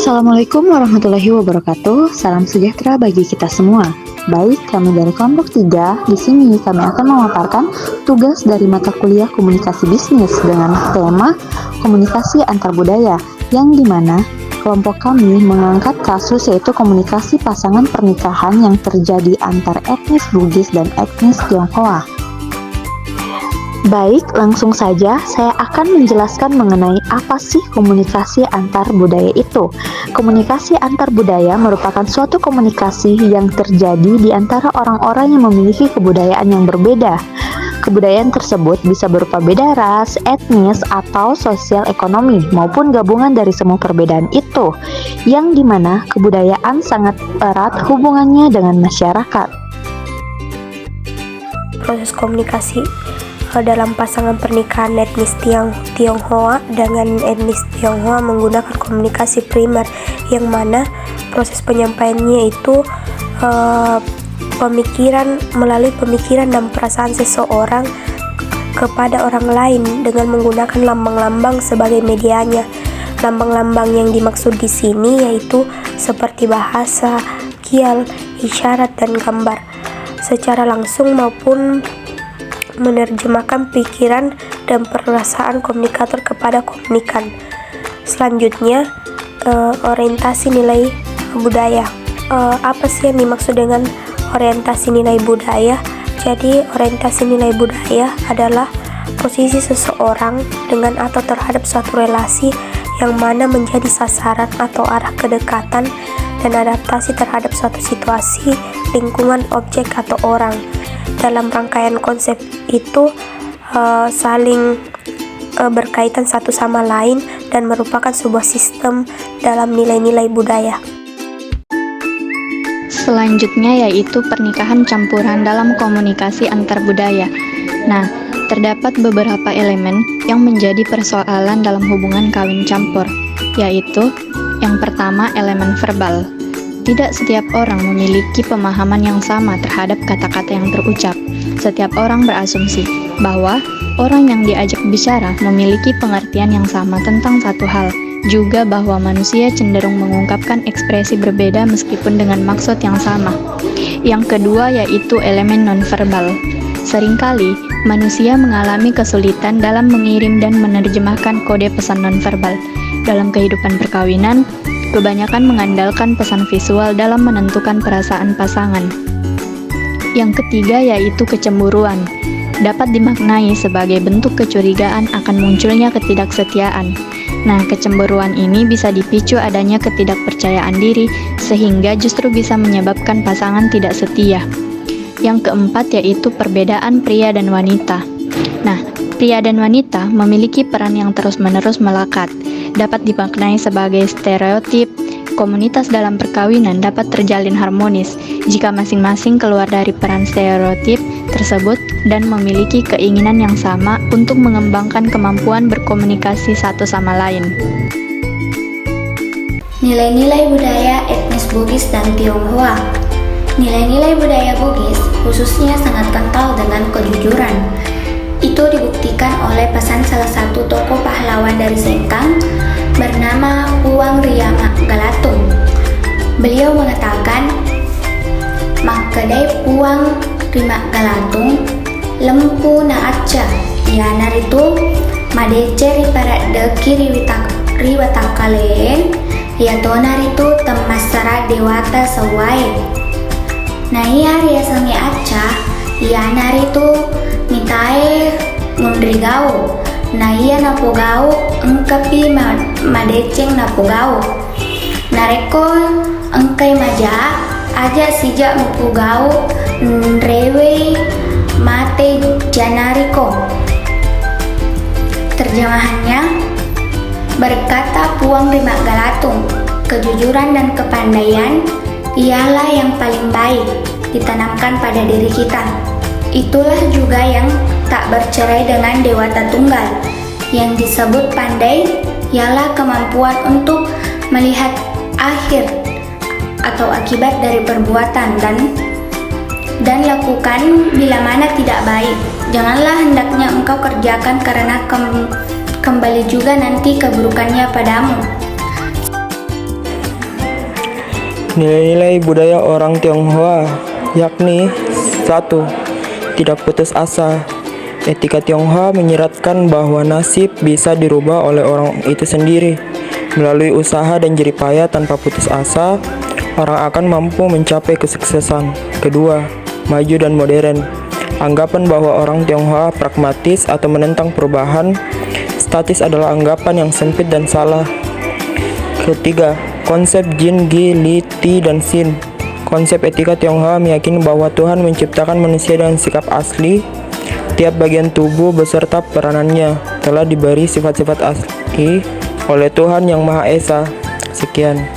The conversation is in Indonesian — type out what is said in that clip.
Assalamualaikum warahmatullahi wabarakatuh. Salam sejahtera bagi kita semua. Baik, kami dari kelompok 3, di sini kami akan memaparkan tugas dari mata kuliah komunikasi bisnis dengan tema komunikasi antar budaya, yang dimana kelompok kami mengangkat kasus yaitu komunikasi pasangan pernikahan yang terjadi antar etnis Bugis dan etnis Tionghoa. Baik, langsung saja saya akan menjelaskan mengenai apa sih komunikasi antar budaya itu. Komunikasi antar budaya merupakan suatu komunikasi yang terjadi di antara orang-orang yang memiliki kebudayaan yang berbeda. Kebudayaan tersebut bisa berupa beda ras, etnis, atau sosial ekonomi, maupun gabungan dari semua perbedaan itu, yang dimana kebudayaan sangat erat hubungannya dengan masyarakat. Proses komunikasi dalam pasangan pernikahan etnis Tionghoa dengan etnis Tionghoa menggunakan komunikasi primer, yang mana proses penyampaiannya itu melalui pemikiran dan perasaan seseorang kepada orang lain dengan menggunakan lambang-lambang sebagai medianya. Lambang-lambang yang dimaksud di sini yaitu seperti bahasa, kial, isyarat, dan gambar, secara langsung maupun menerjemahkan pikiran dan perasaan komunikator kepada komunikan. Selanjutnya, orientasi nilai budaya. Apa sih yang dimaksud dengan orientasi nilai budaya? Jadi, orientasi nilai budaya adalah posisi seseorang dengan atau terhadap suatu relasi yang mana menjadi sasaran atau arah kedekatan dan adaptasi terhadap suatu situasi, lingkungan, objek, atau orang. Dalam rangkaian konsep itu saling berkaitan satu sama lain dan merupakan sebuah sistem dalam nilai-nilai budaya. Selanjutnya yaitu pernikahan campuran dalam komunikasi antar budaya. Nah, terdapat beberapa elemen yang menjadi persoalan dalam hubungan kawin campur, yaitu yang pertama, elemen verbal. Tidak setiap orang memiliki pemahaman yang sama terhadap kata-kata yang terucap. Setiap orang berasumsi bahwa orang yang diajak bicara memiliki pengertian yang sama tentang satu hal, juga bahwa manusia cenderung mengungkapkan ekspresi berbeda meskipun dengan maksud yang sama. Yang kedua yaitu elemen nonverbal. Seringkali manusia mengalami kesulitan dalam mengirim dan menerjemahkan kode pesan nonverbal. Dalam kehidupan perkawinan, kebanyakan mengandalkan pesan visual dalam menentukan perasaan pasangan. Yang ketiga yaitu kecemburuan. Dapat dimaknai sebagai bentuk kecurigaan akan munculnya ketidaksetiaan. Nah, kecemburuan ini bisa dipicu adanya ketidakpercayaan diri, sehingga justru bisa menyebabkan pasangan tidak setia. Yang keempat yaitu perbedaan pria dan wanita. Nah, pria dan wanita memiliki peran yang terus-menerus melekat. Dapat dimaknai sebagai stereotip. Komunitas dalam perkawinan dapat terjalin harmonis jika masing-masing keluar dari peran stereotip tersebut dan memiliki keinginan yang sama untuk mengembangkan kemampuan berkomunikasi satu sama lain. Nilai-nilai budaya etnis Bugis dan Tionghoa. Nilai-nilai budaya Bugis khususnya sangat kental dengan kejujuran. Itu dibuktikan oleh pesan salah satu tokoh pahlawan dari Sengkang bernama Puang Riama Galatung. Beliau mengatakan, "Makadai Puang Rima Galatung lempu na aca ya naritu madece para deki riwatakaleen ya tonaritu temasara dewata sawai naya ria sangi aca ya naritu mitae ngundrigau naya napogau engkapi madeceng napogau nareko engkai maja aja sijak mupugau nrewe mate janariko. Terjemahannya, berkata Puang Rima Galatung, kejujuran dan kepandaian ialah yang paling baik ditanamkan pada diri kita. Itulah juga yang tak bercerai dengan Dewata Tunggal. Yang disebut pandai ialah kemampuan untuk melihat akhir atau akibat dari perbuatan dan lakukan bila mana tidak baik. Janganlah hendaknya engkau kerjakan karena kembali juga nanti keburukannya padamu. Nilai-nilai budaya orang Tionghoa yakni 1. Tidak putus asa. Etika Tionghoa menyeratkan bahwa nasib bisa dirubah oleh orang itu sendiri. Melalui usaha dan jerih payah tanpa putus asa, orang akan mampu mencapai kesuksesan. Kedua, maju dan modern. Anggapan bahwa orang Tionghoa pragmatis atau menentang perubahan statis adalah anggapan yang sempit dan salah. Ketiga, konsep Jin, Gi, Li, Ti, dan Sin. Konsep etika Tionghoa meyakini bahwa Tuhan menciptakan manusia dengan sikap asli. Tiap bagian tubuh beserta peranannya telah diberi sifat-sifat asli oleh Tuhan Yang Maha Esa. Sekian.